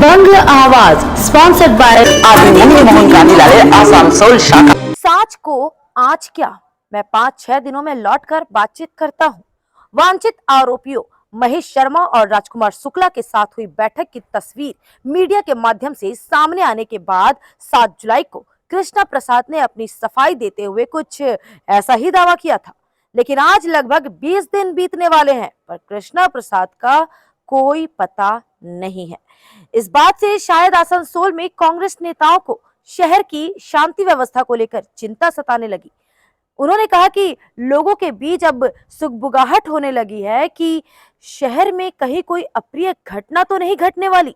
उमंग आवाज sponsored by आदि मोहन गांधी आसानसोल शाखा। साच को आज क्या, मैं 5-6 दिनों में लौटकर बातचीत करता हूँ। वांछित आरोपियों महेश शर्मा और राजकुमार शुक्ला के साथ हुई बैठक की तस्वीर मीडिया के माध्यम से सामने आने के बाद 7 जुलाई को कृष्णा प्रसाद ने अपनी सफाई देते हुए कुछ ऐसा ही दावा किया था। लेकिन आज लगभग 20 दिन बीतने वाले हैं, पर कृष्णा प्रसाद का कोई पता नहीं है। इस बात से शायद आसनसोल में कांग्रेस नेताओं को शहर की शांति व्यवस्था को लेकर चिंता सताने लगी। उन्होंने कहा कि लोगों के बीच अब सुगबुगाहट होने लगी है कि शहर में कहीं कोई अप्रिय घटना तो नहीं घटने वाली।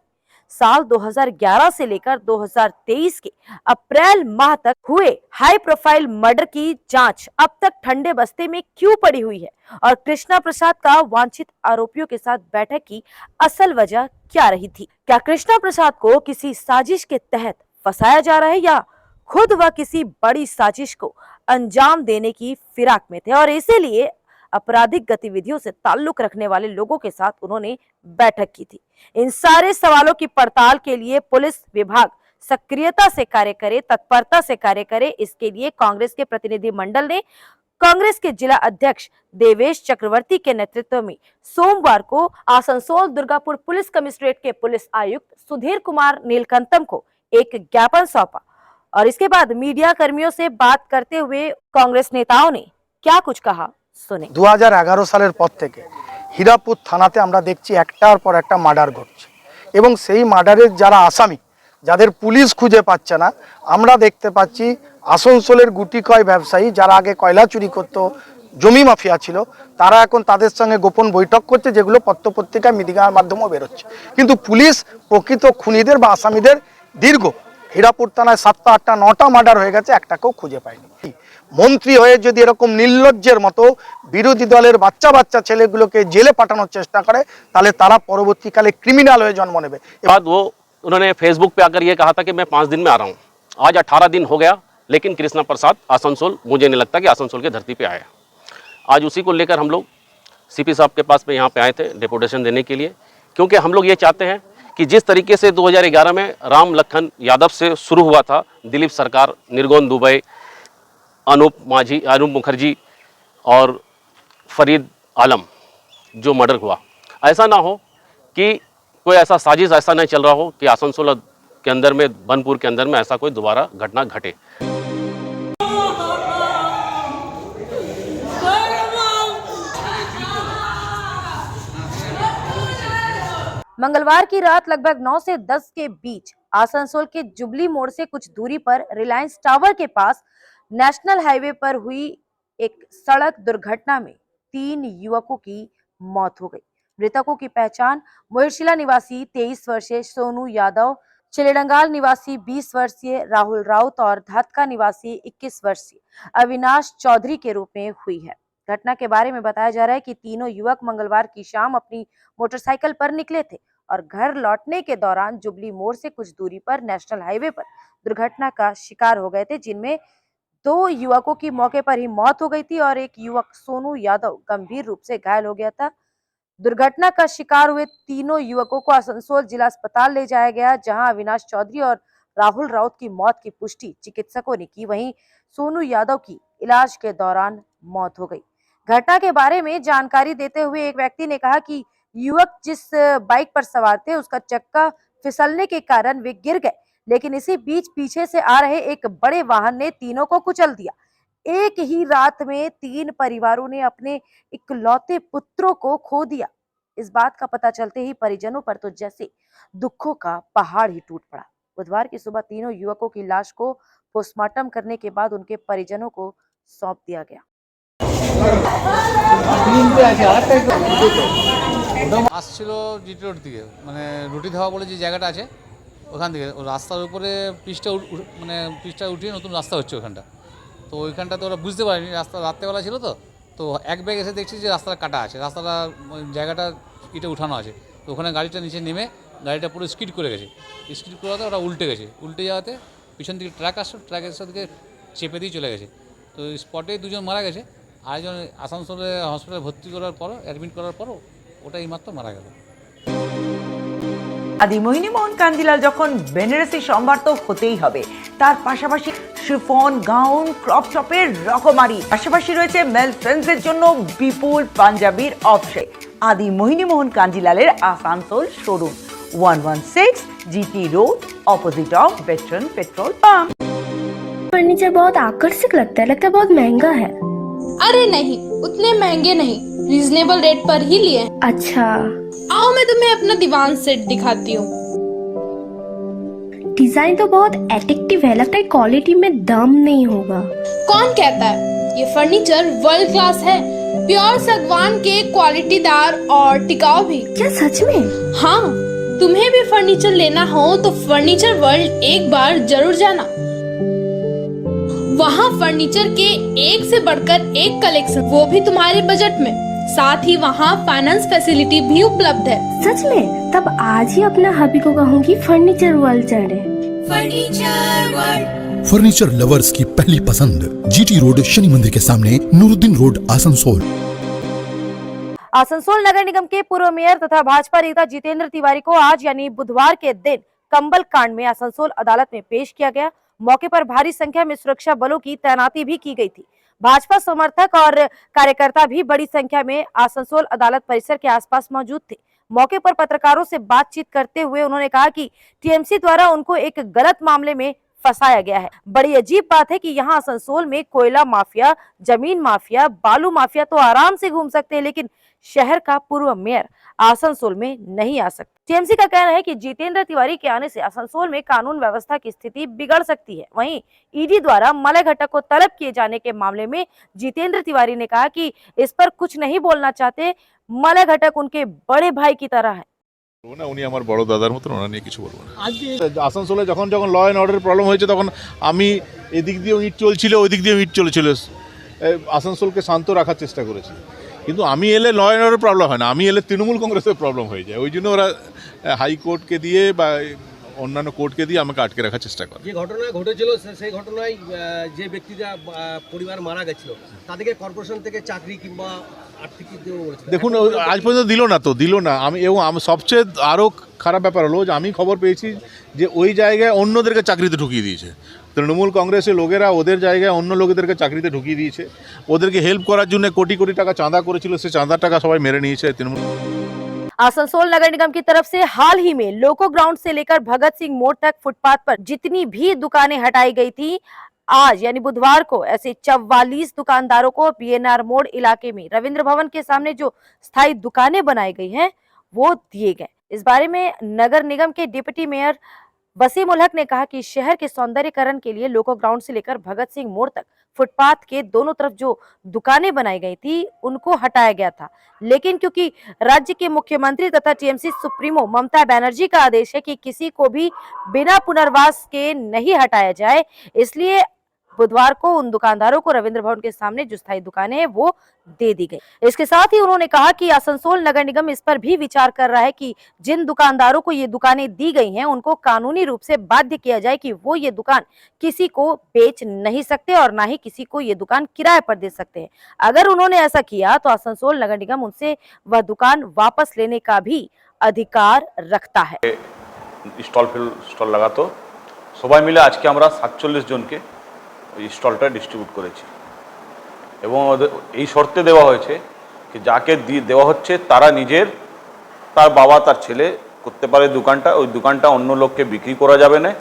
साल 2011 से लेकर 2023 के अप्रैल माह तक हुए हाई प्रोफाइल मर्डर की जांच अब तक ठंडे बस्ते में क्यों पड़ी हुई है, और कृष्णा प्रसाद का वांछित आरोपियों के साथ बैठक की असल वजह क्या रही थी? क्या कृष्णा प्रसाद को किसी साजिश के तहत फंसाया जा रहा है, या खुद वह किसी बड़ी साजिश को अंजाम देने की फिराक में थे और इसीलिए आपराधिक गतिविधियों से ताल्लुक रखने वाले लोगों के साथ उन्होंने बैठक की थी? इन सारे सवालों की पड़ताल के लिए पुलिस विभाग सक्रियता से कार्य करे, तत्परता से कार्य करे। इसके लिए कांग्रेस के प्रतिनिधि मंडल ने कांग्रेस के जिला अध्यक्ष देवेश चक्रवर्ती के नेतृत्व में सोमवार को आसनसोल दुर्गापुर पुलिस कमिश्नरेट के पुलिस आयुक्त सुधीर कुमार नीलकंठम को एक ज्ञापन सौंपा। और इसके बाद मीडिया कर्मियों से बात करते हुए कांग्रेस नेताओं ने क्या कुछ कहा, सुने। 2011 সালের পর থেকে হীরাপুর থানাতে আমরা দেখছি একটার পর একটা মার্ডার ঘটছে এবং সেই মার্ডারের যারা আসামি, যাদের পুলিশ খুঁজে পাচ্ছে না, আমরা দেখতে পাচ্ছি আসানসোলের গুটিকয় ব্যবসায়ী যারা আগে কয়লা চুরি করত, জমি মাফিয়া ছিল, তারা এখন তাদের সঙ্গে গোপন বৈঠক করছে, যেগুলো পত্রপত্রিকা মিডিয়ার মাধ্যমেও বেরোচ্ছে। কিন্তু পুলিশ প্রকৃত খুনিদের বা আসামিদের দীর্ঘ হীরাপুর থানায় 7টা 8টা 9টা মার্ডার হয়ে গেছে, একটাকেও খুঁজে পায়নি। মন্ত্রী হয়ে যদি এরকম নির্লজ্জের মতো বিরোধী দলের বাচ্চা বাচ্চা ছেলেগুলোকে জেলে পাঠানোর চেষ্টা করে, তাহলে তারা পরবর্তীকালে ক্রিমিনাল হয়ে জন্ম নেবে। बाद वो उन्होंने फेसबुक पे आकर ये कहा था कि मैं 5 दिन में आ रहा हूँ। आज 18 दिन हो गया, लेकिन कृष्णा प्रसाद आसनसोल, मुझे नहीं लगता कि आसनसोल की धरती पे आया। आज उसी को लेकर हम लोग सीपी साहब के पास में यहाँ पे आए थे डेपुटेशन देने के लिए, क्योंकि हम लोग ये चाहते हैं कि जिस तरीके से 2011 में राम लखन यादव से शुरू हुआ था, दिलीप सरकार, निर्गोन दुबे, अनूप मुखर्जी और फरीद आलम जो मर्डर हुआ, ऐसा ना हो कि कोई ऐसा साजिश ऐसा नहीं चल रहा हो कि आसनसोल के अंदर में, बनपुर के अंदर में ऐसा कोई दोबारा घटना घटे। मंगलवार की रात लगभग 9 से 10 के बीच आसनसोल के जुबली मोड़ से कुछ दूरी पर रिलायंस टावर के पास नेशनल हाईवे पर हुई एक सड़क दुर्घटना में 3 युवकों की मौत हो गई। मृतकों की पहचान मोहिरशिला निवासी 23 वर्षीय सोनू यादव, चिलेडंगाल निवासी 20 वर्षीय राहुल राउत और धातका निवासी 21 वर्षीय अविनाश चौधरी के रूप में हुई है। घटना के बारे में बताया जा रहा है कि तीनों युवक मंगलवार की शाम अपनी मोटरसाइकिल पर निकले थे और घर लौटने के दौरान जुबली मोड़ से कुछ दूरी पर नेशनल हाईवे पर दुर्घटना का शिकार हो गए थे, जिनमें 2 युवकों की मौके पर ही मौत हो गई थी और एक युवक सोनू यादव गंभीर रूप से घायल हो गया था। दुर्घटना का शिकार हुए तीनों युवकों को आसनसोल जिला अस्पताल ले जाया गया, जहां अविनाश चौधरी और राहुल राउत की मौत की पुष्टि चिकित्सकों ने की। वहीं सोनू यादव की इलाज के दौरान मौत हो गई। घटना के बारे में जानकारी देते हुए एक व्यक्ति ने कहा कि युवक जिस बाइक पर सवार थे, उसका चक्का फिसलने के कारण वे गिर गए, लेकिन इसी बीच पीछे से आ रहे एक बड़े वाहन ने तीनों को कुचल दिया। एक ही रात में 3 परिवारों ने अपने इकलौते पुत्रों को खो दिया। इस बात का पता चलते ही परिजनों पर तो जैसे दुखों का पहाड़ ही टूट पड़ा। बुधवार की सुबह तीनों युवकों की लाश को पोस्टमार्टम करने के बाद उनके परिजनों को सौंप दिया गया। আসছিল জিটি রোড থেকে, মানে রুটি ধাওয়া বলে যে জায়গাটা আছে ওখান থেকে, রাস্তার উপরে পিচটা উঠিয়ে নতুন রাস্তা হচ্ছে ওখানটা। তো ওইখানটা তো ওরা বুঝতে পারেনি, রাস্তা রাত্রেবেলা ছিল, তো এক ব্যাগ এসে দেখছি যে রাস্তাটা কাটা আছে, রাস্তাটা জায়গাটা ইটে উঠানো আছে। তো ওখানে গাড়িটা নিচে নেমে গাড়িটা পুরো স্কিড করে গেছে। স্কিড করাতে ওরা উল্টে গেছে, উল্টে যাওয়াতে পিছন থেকে ট্রাক আসছে, ট্রাকের সাথে চেপে দিয়ে চলে গেছে। তো স্পটেই 2 জন মারা গেছে, আরেকজন আসানসোলে হসপিটালে ভর্তি করার পরও, অ্যাডমিট করার পরও ওটা এইমাত্র মারা গেল। আদি মোহিনী মোহন কান্দিলাল যখন বেনারসি সম্ভার তো হতেই হবে, তার পাশাপাশি শিফন, গাউন, ক্রপ টপের রকমারি, পাশাপাশি রয়েছে মেল ফ্রেন্ডসের জন্য বিপুল পাঞ্জাবির অপশন। আদি মোহিনী মোহন কান্দিলালের Asansol showroom, 116 GT road, opposite of veteran petrol pump. Furniture बहुत आकर्षक लगता है बहुत महंगा है। अरे नहीं, उतने महंगे नहीं, रीजनेबल रेट पर ही लिए। अच्छा, आओ मैं तुम्हें अपना दीवान सेट दिखाती हूँ। डिजाइन तो बहुत एट्रैक्टिव है, लगता है क्वालिटी में दम नहीं होगा। कौन कहता है? ये फर्नीचर वर्ल्ड क्लास है, प्योर सागवान के, क्वालिटीदार और टिकाऊ भी। क्या सच में? हाँ, तुम्हें भी फर्नीचर लेना हो तो फर्नीचर वर्ल्ड एक बार जरूर जाना। वहाँ फर्नीचर के एक से बढ़कर एक कलेक्शन, वो भी तुम्हारे बजट में। साथ ही वहाँ फाइनेंस फैसिलिटी भी उपलब्ध है। सच में? तब आज ही अपना हबी को कहूँगी फर्नीचर वर्ल्ड चढ़े। फर्नीचर लवर्स की पहली पसंद, GT रोड, शनि मंदिर के सामने, नूरुद्दीन रोड, आसनसोल। आसनसोल नगर निगम के पूर्व मेयर तथा भाजपा नेता जितेंद्र तिवारी को आज यानी बुधवार के दिन कंबल कांड में आसनसोल अदालत में पेश किया गया। मौके पर भारी संख्या में सुरक्षा बलों की तैनाती भी की गई थी। भाजपा समर्थक और कार्यकर्ता भी बड़ी संख्या में आसनसोल अदालत परिसर के आसपास मौजूद थे। मौके पर पत्रकारों से बातचीत करते हुए उन्होंने कहा कि टीएमसी द्वारा उनको एक गलत मामले में फंसाया गया है। बड़ी अजीब बात है कि यहाँ आसनसोल में कोयला माफिया, जमीन माफिया, बालू माफिया तो आराम से घूम सकते हैं, लेकिन शहर का पूर्व मेयर आसनसोल में नहीं आ सकता। टीएमसी का कहना है कि जितेंद्र तिवारी के आने से आसनसोल में कानून व्यवस्था की स्थिति बिगड़ सकती है। वहीं ईडी द्वारा मलय घटक को तलब किए जाने के मामले में जितेंद्र तिवारी ने कहा कि इस पर कुछ नहीं बोलना चाहते, मलय घटक उनके बड़े भाई की तरह है। উনি আমার বড় দাদার মতন, ওনা নিয়ে কিছু বলবো না। আসানসোলে যখন যখন ল অ্যান্ড অর্ডারের প্রবলেম হয়েছে তখন আমি এদিক দিয়েও ইট চলছিল, ওই দিক দিয়েও ইট চলেছিল, আসানসোলকে শান্ত রাখার চেষ্টা করেছি। কিন্তু আমি এলে ল অ্যান্ড অর্ডার প্রবলেম হয় না, আমি এলে তৃণমূল কংগ্রেসের প্রবলেম হয়ে যায়। ওই জন্য ওরা হাইকোর্টকে দিয়ে বা অন্যান্য কোর্টকে দিয়ে আমাকে আটকে রাখার চেষ্টা করে। যে ঘটনা ঘটেছিল সেই ঘটনায় যে ব্যক্তিরা পরিবার মারা গেছিল তাদেরকে কর্পোরেশন থেকে চাকরি কিংবা আর্থিক দেখুন আজ পর্যন্ত দিল না। আমি সবচেয়ে আরও খারাপ ব্যাপার হলো যে আমি খবর পেয়েছি যে ওই জায়গায় অন্যদেরকে চাকরিতে ঢুকিয়ে দিয়েছে। তৃণমূল কংগ্রেসের লোকেরা ওদের জায়গায় অন্য লোকেদেরকে চাকরিতে ঢুকিয়ে দিয়েছে। ওদেরকে হেল্প করার জন্য কোটি কোটি টাকা চাঁদা করেছিল, সে চাঁদার টাকা সবাই মেরে নিয়েছে তৃণমূল। आसनसोल नगर निगम की तरफ से हाल ही में लोको ग्राउंड से लेकर भगत सिंह मोड़ तक फुटपाथ पर जितनी भी दुकानें हटाई गई थी, आज यानी बुधवार को ऐसे 44 दुकानदारों को बीएनआर मोड़ इलाके में रविंद्र भवन के सामने जो स्थायी दुकानें बनाई गई हैं वो दिए गए। इस बारे में नगर निगम के डिप्टी मेयर वसीम उल हक ने कहा कि शहर के सौंदर्यीकरण के लिए लोको ग्राउंड से लेकर भगत सिंह मोड़ तक फुटपाथ के दोनों तरफ जो दुकानें बनाई गई थी उनको हटाया गया था, लेकिन क्योंकि राज्य के मुख्यमंत्री तथा टीएमसी सुप्रीमो ममता बनर्जी का आदेश है कि किसी को भी बिना पुनर्वास के नहीं हटाया जाए, इसलिए बुधवार को उन दुकानदारों को रविंद्र भवन के सामने जो स्थायी दुकानें हैं वो दे दी गई। इसके साथ ही उन्होंने कहा कि आसनसोल नगर निगम इस पर भी विचार कर रहा है कि जिन दुकानदारों को ये दुकानें दी गई हैं उनको कानूनी रूप से बाध्य किया जाए कि वो ये दुकान किसी को बेच नहीं सकते और ना ही किसी को ये दुकान किराए पर दे सकते हैं। अगर उन्होंने ऐसा किया तो आसनसोल नगर निगम उनसे वह दुकान वापस लेने का भी अधिकार रखता है। स्टल लगा तो सबाई मिले आज के 47 जन के স্টলটা ডিস্ট্রিবিউট করেছি এবং এই শর্তে দেওয়া হয়েছে যে যাকে দেওয়া হচ্ছে তারা তার বাবা তার ছেলে করতে পারে দোকানটা, ওই দোকানটা অন্য লোককে বিক্রি করা যাবে না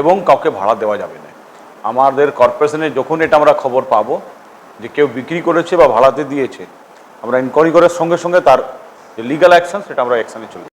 এবং কাউকে ভাড়া দেওয়া যাবে না। আমাদের কর্পোরেশনে যখন এটা আমরা খবর পাবো যে কেউ বিক্রি করেছে বা ভাড়াতে দিয়েছে, আমরা ইনকোয়ারি করার সঙ্গে সঙ্গে তার যে লিগ্যাল অ্যাকশন সেটা আমরা অ্যাকশনে চলব।